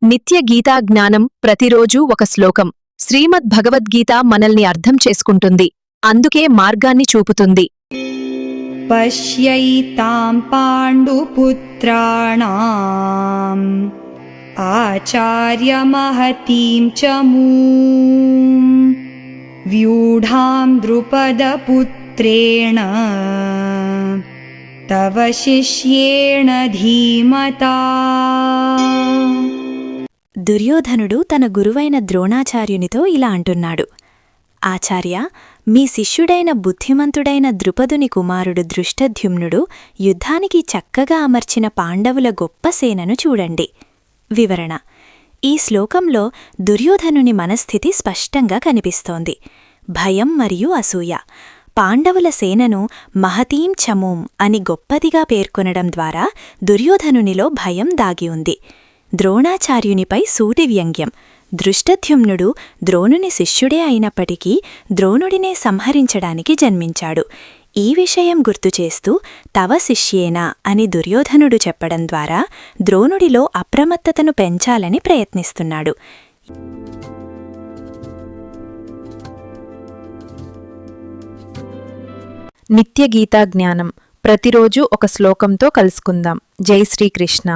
నిత్య గీతా జ్ఞానం ప్రతిరోజూ ఒక శ్లోకం. శ్రీమద్ భగవద్గీత మనల్ని అర్థం చేసుకుంటుంది, అందుకే మార్గాన్ని చూపుతుంది. పశ్యైతాం పాండుపుత్రాణాం ఆచార్యమహతీం చమూం వ్యూఢాం ద్రుపదపుత్రేణ తవ శిష్యేణ ధీమతా. దుర్యోధనుడు తన గురువైన ద్రోణాచార్యునితో ఇలా అంటున్నాడు: ఆచార్య, మీ శిష్యుడైన బుద్ధిమంతుడైన ద్రుపదుని కుమారుడు దృష్టద్యుమ్నుడు యుద్ధానికి చక్కగా అమర్చిన పాండవుల గొప్ప సేనను చూడండి. వివరణ: ఈ శ్లోకంలో దుర్యోధనుని మనస్థితి స్పష్టంగా కనిపిస్తోంది. భయం మరియు అసూయ. పాండవుల సేనను మహతీం చమూం అని గొప్పదిగా పేర్కొనడం ద్వారా దుర్యోధనునిలో భయం దాగి ఉంది. ద్రోణాచార్యునిపై సూటి వ్యంగ్యం. దృష్టద్యుమ్నుడు ద్రోణుని శిష్యుడే అయినప్పటికీ ద్రోణుడినే సంహరించడానికి జన్మించాడు. ఈ విషయం గుర్తుచేస్తూ తవ శిష్యేనా అని దుర్యోధనుడు చెప్పడం ద్వారా ద్రోణుడిలో అప్రమత్తతను పెంచాలని ప్రయత్నిస్తున్నాడు. నిత్య గీతా జ్ఞానం ప్రతిరోజు ఒక శ్లోకంతో కలుసుకుందాం. జై శ్రీకృష్ణ.